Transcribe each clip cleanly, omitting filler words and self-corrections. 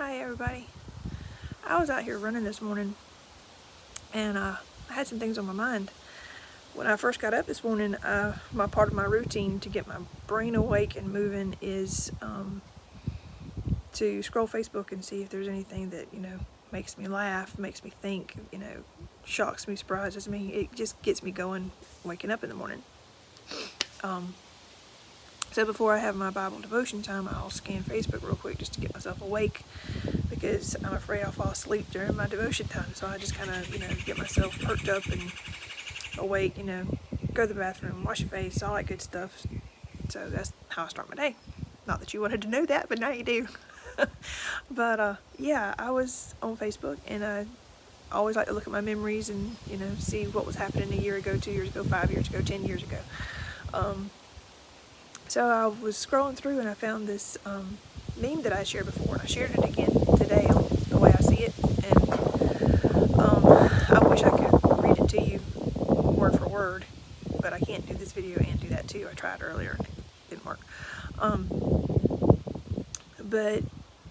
Hi everybody. I was out here running this morning and I had some things on my mind. When I first got up this morning, my part of my routine to get my brain awake and moving is to scroll Facebook and see if there's anything that, makes me laugh, makes me think, shocks me, surprises me. It just gets me going waking up in the morning. So before I have my Bible devotion time, I'll scan Facebook real quick just to get myself awake, because I'm afraid I'll fall asleep during my devotion time. So I just kind of, get myself perked up and awake, go to the bathroom, wash your face, all that good stuff. So that's how I start my day. Not that you wanted to know that, but now you do. But yeah, I was on Facebook, and I always like to look at my memories and, see what was happening a year ago, 2 years ago, 5 years ago, 10 years ago. So I was scrolling through and I found this meme that I shared before, and I shared it again today on the way I see it. And I wish I could read it to you word for word, but I can't do this video and do that too. I tried earlier and it didn't work. But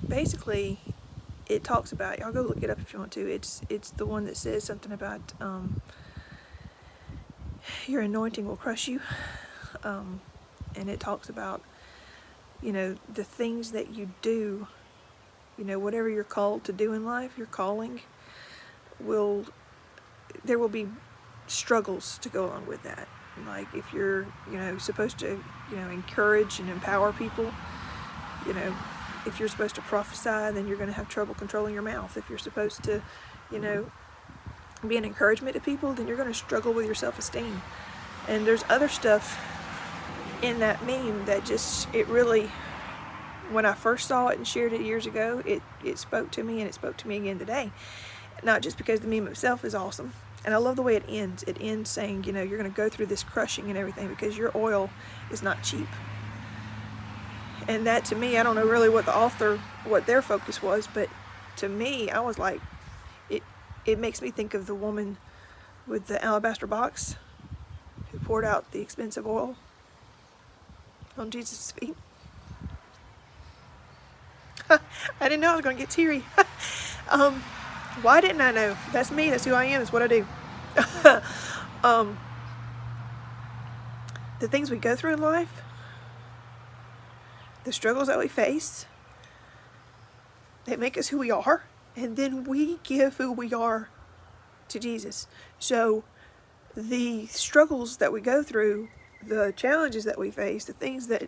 basically, it talks about, y'all go look it up if you want to. It's the one that says something about your anointing will crush you. And it talks about, the things that you do, whatever you're called to do in life, your calling, there will be struggles to go along with that. Like if you're, supposed to, encourage and empower people, if you're supposed to prophesy, then you're going to have trouble controlling your mouth. If you're supposed to, be an encouragement to people, then you're going to struggle with your self-esteem. And there's other stuff in that meme that it really, when I first saw it and shared it years ago, it spoke to me, and it spoke to me again today. Not just because the meme itself is awesome, and I love the way it ends. It ends saying, you're going to go through this crushing and everything because your oil is not cheap. And that, to me, I don't know really what the author, what their focus was, but to me, I was like, it makes me think of the woman with the alabaster box who poured out the expensive oil on Jesus' feet. I didn't know I was going to get teary. Why didn't I know? That's me. That's who I am. That's what I do. The things we go through in life, the struggles that we face, they make us who we are, and then we give who we are to Jesus. So the struggles that we go through, the challenges that we face, the things that,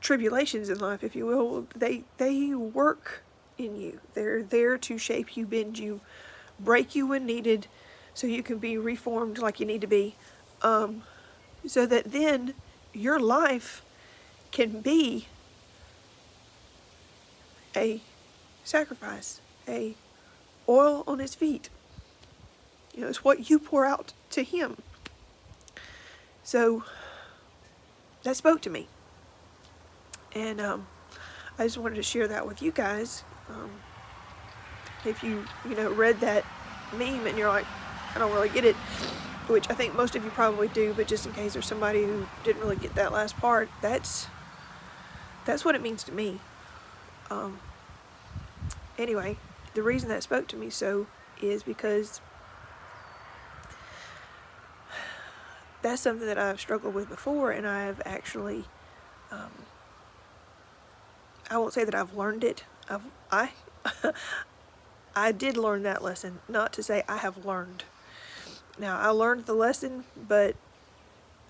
tribulations in life, if you will, they work in you. They're there to shape you, bend you, break you when needed, so you can be reformed like you need to be, so that then your life can be a sacrifice, a oil on his feet. It's what you pour out to him. So that spoke to me, and I just wanted to share that with you guys. If you read that meme and you're like, I don't really get it, which I think most of you probably do, but just in case there's somebody who didn't really get that last part, that's what it means to me. Anyway, the reason that spoke to me so is because that's something that I've struggled with before, and I've actually, I won't say that I've learned it. I did learn that lesson, not to say I have learned. Now, I learned the lesson, but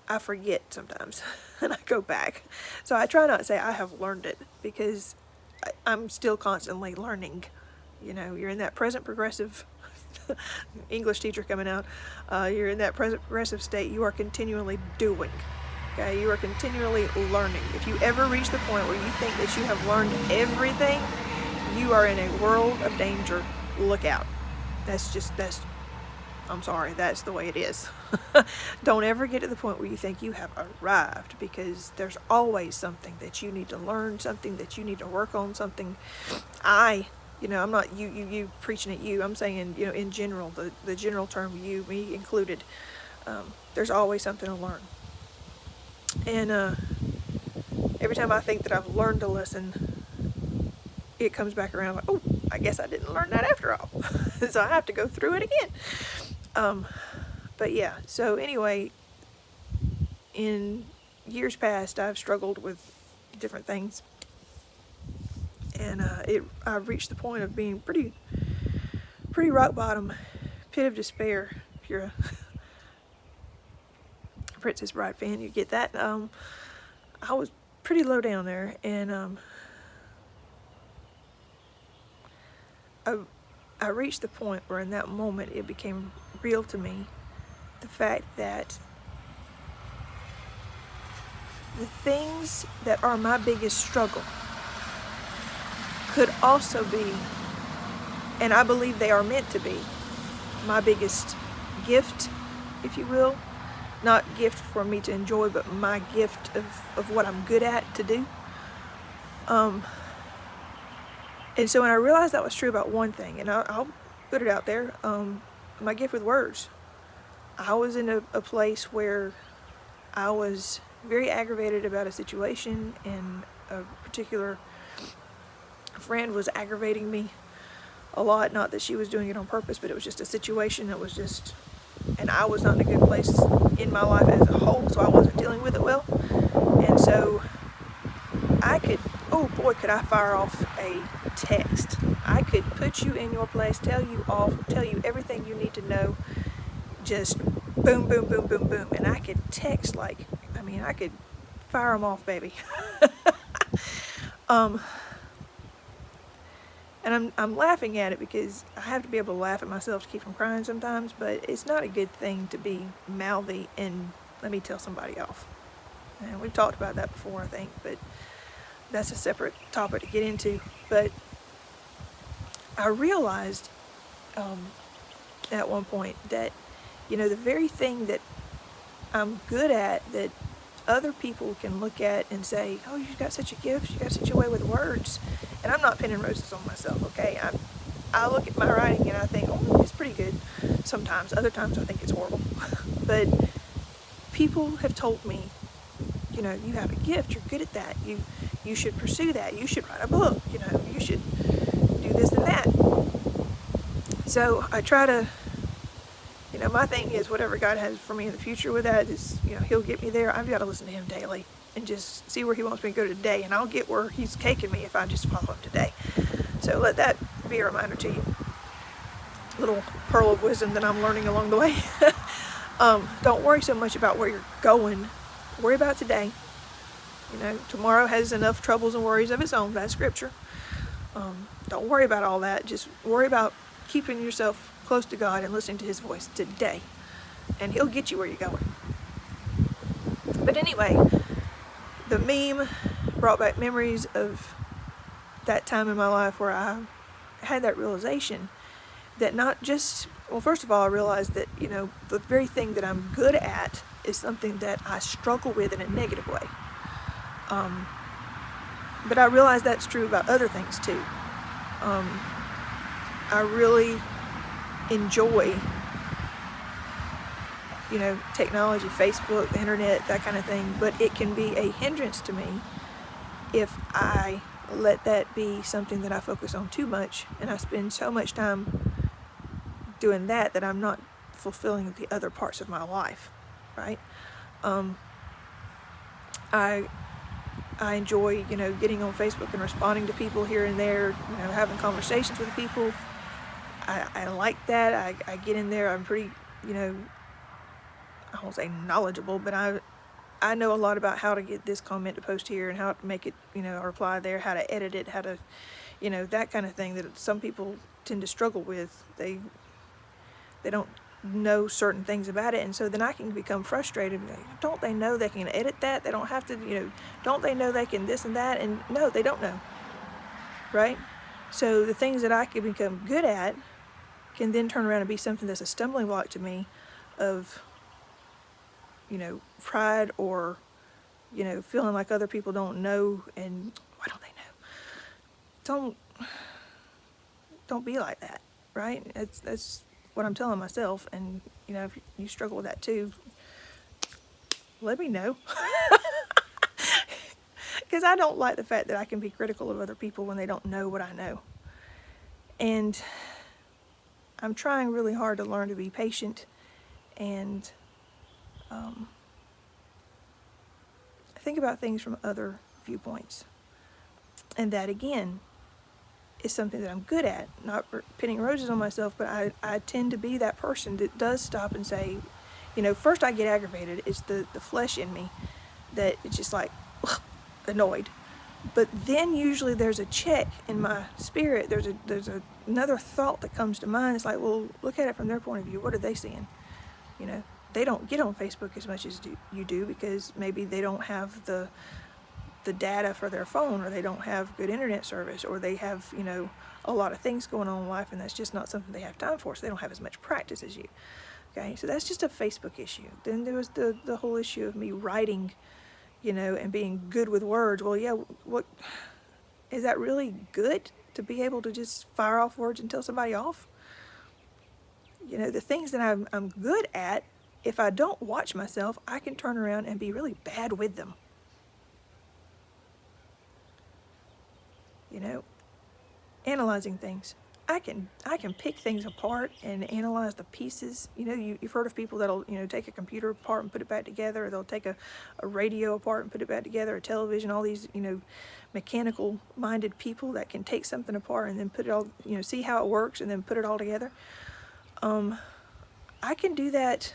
I forget sometimes, and I go back. So I try not to say I have learned it, because I'm still constantly learning. You're in that present progressive English teacher coming out. You're in that present progressive state. You are continually doing. Okay, you are continually learning. If you ever reach the point where you think that you have learned everything, you are in a world of danger. Look out. I'm sorry, that's the way it is. Don't ever get to the point where you think you have arrived, because there's always something that you need to learn, something that you need to work on, something. I'm not you preaching at you. I'm saying, in general, the general term you, me included. There's always something to learn. And every time I think that I've learned a lesson, it comes back around like, oh, I guess I didn't learn that after all. So I have to go through it again. But yeah, so anyway, in years past, I've struggled with different things. And I've reached the point of being pretty rock bottom, pit of despair. If you're a Princess Bride fan, you get that. I was pretty low down there, and I reached the point where in that moment it became real to me, the fact that the things that are my biggest struggle could also be, and I believe they are meant to be, my biggest gift, if you will. Not gift for me to enjoy, but my gift of what I'm good at to do. And so when I realized that was true about one thing, and I'll put it out there, my gift with words. I was in a place where I was very aggravated about a situation, and a particular friend was aggravating me a lot. Not that she was doing it on purpose, but it was just a situation that was just, and I was not in a good place in my life as a whole, so I wasn't dealing with it well. And so I could, oh boy, could I fire off a text. I could put you in your place, tell you everything you need to know, just boom, boom, boom, boom, boom. And I could text like, I could fire them off, baby. And I'm laughing at it because I have to be able to laugh at myself to keep from crying sometimes, but it's not a good thing to be mouthy and let me tell somebody off. And we've talked about that before, I think, but that's a separate topic to get into. But I realized at one point that, the very thing that I'm good at, that other people can look at and say, oh, you've got such a gift, you got such a way with words. And I'm not pinning roses on myself, okay? I look at my writing and I think, oh, it's pretty good sometimes. Other times I think it's horrible. But people have told me, you have a gift, you're good at that. You should pursue that. You should write a book, you should do this and that. So I try to, my thing is whatever God has for me in the future with that is, He'll get me there. I've got to listen to Him daily and just see where He wants me to go today, and I'll get where He's taking me if I just follow Him today. So let that be a reminder to you. Little pearl of wisdom that I'm learning along the way. Don't worry so much about where you're going. Worry about today. Tomorrow has enough troubles and worries of its own. That's scripture. Don't worry about all that. Just worry about keeping yourself close to God and listening to His voice today, and He'll get you where you're going. But anyway, the meme brought back memories of that time in my life where I had that realization that not just, well, first of all, I realized that, the very thing that I'm good at is something that I struggle with in a negative way. But I realized that's true about other things too. I really enjoy, technology, Facebook, the internet, that kind of thing, but it can be a hindrance to me if I let that be something that I focus on too much, and I spend so much time doing that I'm not fulfilling the other parts of my life, right? I enjoy, getting on Facebook and responding to people here and there, having conversations with people. I like that. I get in there. I'm pretty, I won't say knowledgeable, but I know a lot about how to get this comment to post here and how to make it, a reply there, how to edit it, how to, that kind of thing that some people tend to struggle with. They don't know certain things about it, and so then I can become frustrated. Don't they know they can edit that? They don't have to, don't they know they can this and that? And no, they don't know, right? So the things that I can become good at can then turn around and be something that's a stumbling block to me of, pride or, feeling like other people don't know, and why don't they know? Don't be like that, right? That's what I'm telling myself, and if you struggle with that too, let me know. because I don't like the fact that I can be critical of other people when they don't know what I know. And I'm trying really hard to learn to be patient and think about things from other viewpoints. And that, again, is something that I'm good at. Not pinning roses on myself, but I tend to be that person that does stop and say, first I get aggravated. It's the flesh in me that it's just like, annoyed. But then usually there's a check in my spirit. There's another thought that comes to mind. It's like, well, look at it from their point of view. What are they seeing? They don't get on Facebook as much as you do, because maybe they don't have the data for their phone, or they don't have good internet service, or they have, a lot of things going on in life, and that's just not something they have time for, so they don't have as much practice as you. Okay, so that's just a Facebook issue. Then there was the whole issue of me writing, and being good with words. Well, yeah, what is that really good, to be able to just fire off words and tell somebody off? The things that I'm good at, if I don't watch myself, I can turn around and be really bad with them. Analyzing things. I can pick things apart and analyze the pieces. You've heard of people that'll, take a computer apart and put it back together, or they'll take a radio apart and put it back together, a television, all these, mechanical minded people that can take something apart and then put it all, see how it works and then put it all together. I can do that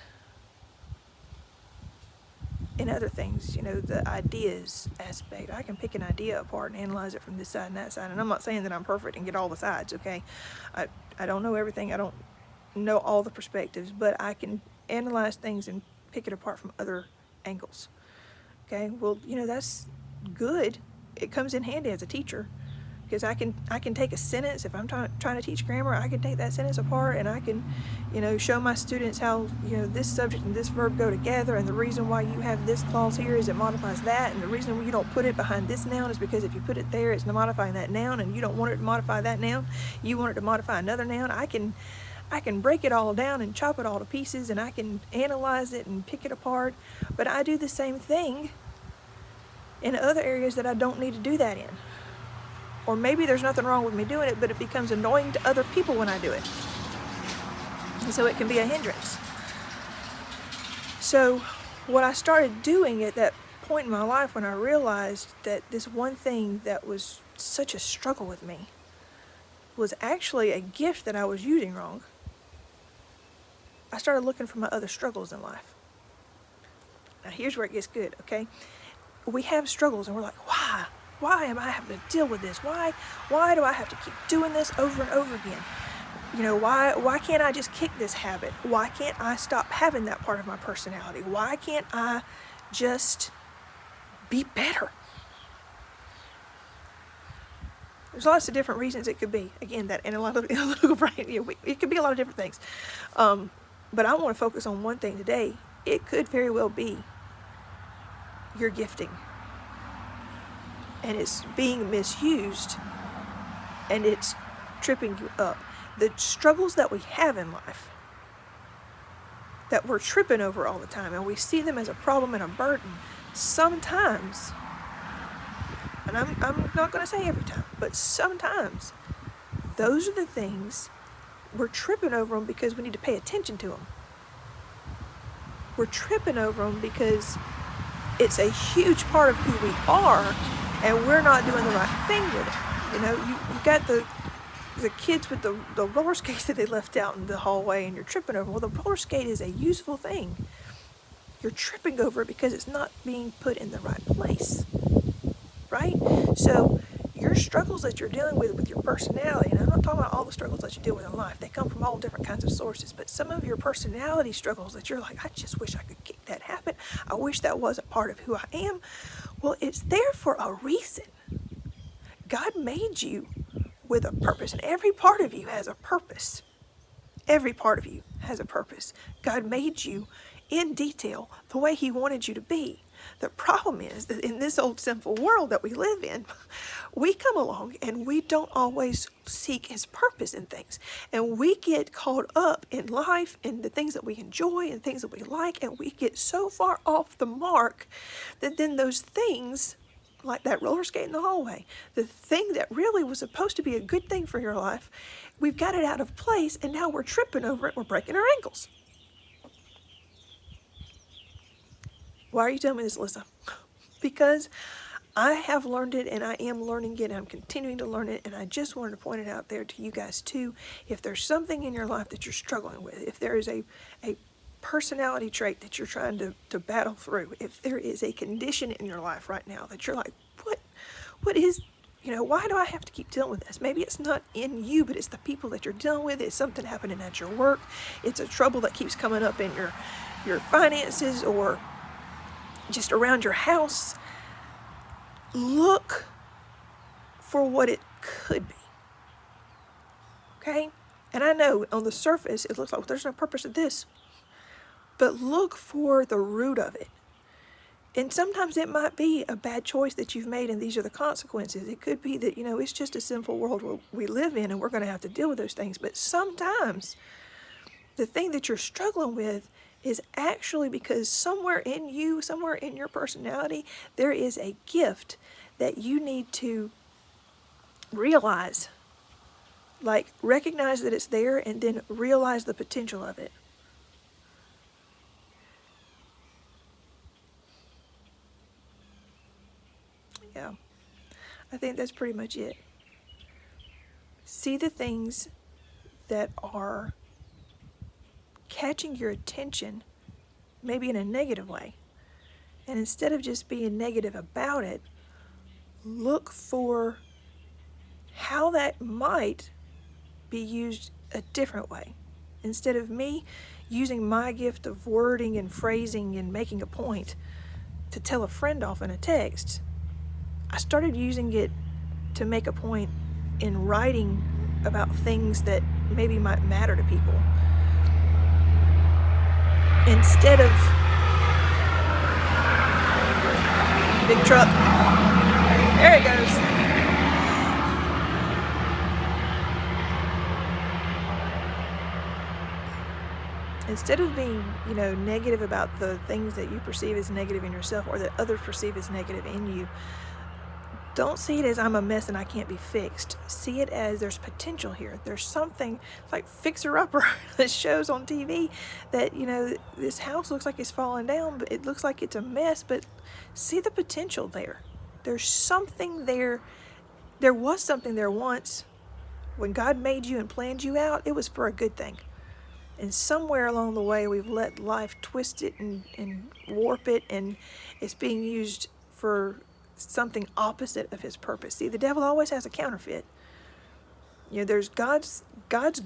in other things, the ideas aspect. I can pick an idea apart and analyze it from this side and that side. And I'm not saying that I'm perfect and get all the sides, okay? I don't know everything. I don't know all the perspectives, but I can analyze things and pick it apart from other angles. Okay, well, that's good. It comes in handy as a teacher, because I can take a sentence. If I'm trying to teach grammar, I can take that sentence apart, and I can, show my students how, this subject and this verb go together, and the reason why you have this clause here is it modifies that, and the reason you don't put it behind this noun is because if you put it there, it's modifying that noun, and you don't want it to modify that noun, you want it to modify another noun. I can break it all down and chop it all to pieces, and I can analyze it and pick it apart, but I do the same thing in other areas that I don't need to do that in. Or maybe there's nothing wrong with me doing it, but it becomes annoying to other people when I do it. And so it can be a hindrance. So what I started doing at that point in my life, when I realized that this one thing that was such a struggle with me was actually a gift that I was using wrong, I started looking for my other struggles in life. Now here's where it gets good, okay? We have struggles and we're like, why? Why am I having to deal with this? Why do I have to keep doing this over and over again? Why can't I just kick this habit? Why can't I stop having that part of my personality? Why can't I just be better? There's lots of different reasons it could be. Again, that analytical brain, it could be a lot of different things. But I want to focus on one thing today. It could very well be your gifting. And it's being misused, and it's tripping you up. The struggles that we have in life, that we're tripping over all the time, and we see them as a problem and a burden, sometimes, and I'm not going to say every time, but sometimes, those are the things we're tripping over them because we need to pay attention to them. We're tripping over them because it's a huge part of who we are, and we're not doing the right thing with it. You got the kids with the roller skates that they left out in the hallway, and you're tripping over. Well, the roller skate is a useful thing. You're tripping over it because it's not being put in the right place, right? So your struggles that you're dealing with your personality, and I'm not talking about all the struggles that you deal with in life. They come from all different kinds of sources, but some of your personality struggles that you're like, I just wish I could kick that habit. I wish that wasn't part of who I am. Well, it's there for a reason. God made you with a purpose, and every part of you has a purpose. Every part of you has a purpose. God made you in detail the way He wanted you to be. The problem is that in this old sinful world that we live in, we come along and we don't always seek His purpose in things. And we get caught up in life and the things that we enjoy and things that we like, and we get so far off the mark that then those things like that roller skate in the hallway. The thing that really was supposed to be a good thing for your life, we've got it out of place, and now we're tripping over it. We're breaking our ankles. Why are you telling me this, Alyssa? Because I have learned it, and I am learning it, and I'm continuing to learn it, and I just wanted to point it out there to you guys too. If there's something in your life that you're struggling with, if there is a personality trait that you're trying to battle through, if there is a condition in your life right now that you're like, what is, why do I have to keep dealing with this? Maybe it's not in you, but it's the people that you're dealing with. It's something happening at your work. It's a trouble that keeps coming up in your finances or just around your house. Look for what it could be. Okay? And I know on the surface it looks like, well, there's no purpose to this. But look for the root of it. And sometimes it might be a bad choice that you've made, and these are the consequences. It could be that, it's just a sinful world we live in, and we're going to have to deal with those things. But sometimes the thing that you're struggling with is actually because somewhere in you, somewhere in your personality, there is a gift that you need to realize. Like, recognize that it's there and then realize the potential of it. Yeah, I think that's pretty much it. See the things that are catching your attention, maybe in a negative way. And instead of just being negative about it, look for how that might be used a different way. Instead of me using my gift of wording and phrasing and making a point to tell a friend off in a text, I started using it to make a point in writing about things that maybe might matter to people. Instead of big truck, there it goes. Instead of being, negative about the things that you perceive as negative in yourself or that others perceive as negative in you, don't see it as I'm a mess and I can't be fixed. See it as there's potential here. There's something like Fixer Upper that shows on TV that, this house looks like it's falling down, but it looks like it's a mess, but see the potential there. There's something there. There was something there once. When God made you and planned you out, it was for a good thing. And somewhere along the way, we've let life twist it and warp it, and it's being used for something opposite of his purpose. See, the devil always has a counterfeit. There's God's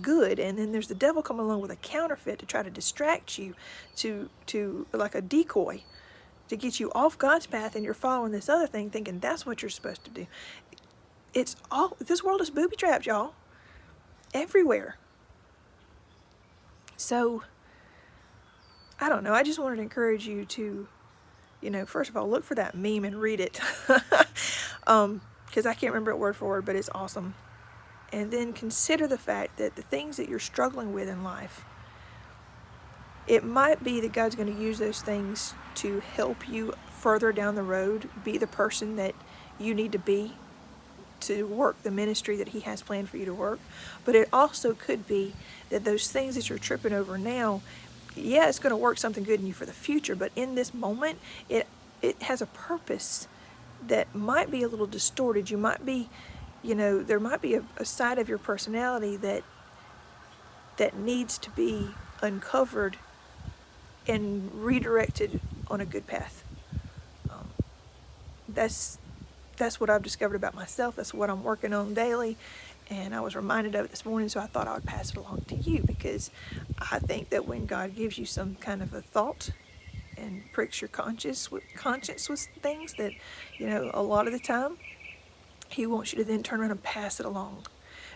good, and then there's the devil coming along with a counterfeit to try to distract you, to like a decoy, to get you off God's path, and you're following this other thing, thinking that's what you're supposed to do. This world is booby trapped, y'all, everywhere. So, I don't know. I just wanted to encourage you to, first of all, look for that meme and read it. Because I can't remember it word for word, but it's awesome. And then consider the fact that the things that you're struggling with in life, it might be that God's going to use those things to help you further down the road, be the person that you need to be to work the ministry that he has planned for you to work. But it also could be that those things that you're tripping over now, yeah, it's going to work something good in you for the future, but in this moment, it has a purpose that might be a little distorted. You might be, there might be a side of your personality that needs to be uncovered and redirected on a good path. That's what I've discovered about myself. That's what I'm working on daily. And I was reminded of it this morning, so I thought I would pass it along to you, because I think that when God gives you some kind of a thought and pricks your conscience with things that, a lot of the time, he wants you to then turn around and pass it along.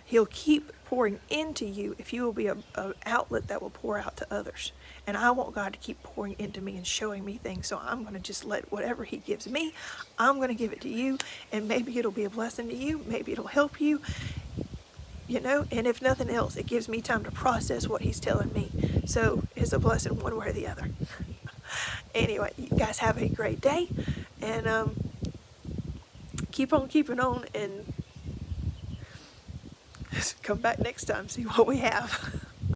He'll keep pouring into you if you will be an outlet that will pour out to others. And I want God to keep pouring into me and showing me things. So I'm going to just let whatever he gives me, I'm going to give it to you. And maybe it'll be a blessing to you. Maybe it'll help you. And if nothing else, it gives me time to process what he's telling me. So it's a blessing one way or the other. Anyway, you guys have a great day. And keep on keeping on, and come back next time, see what we have.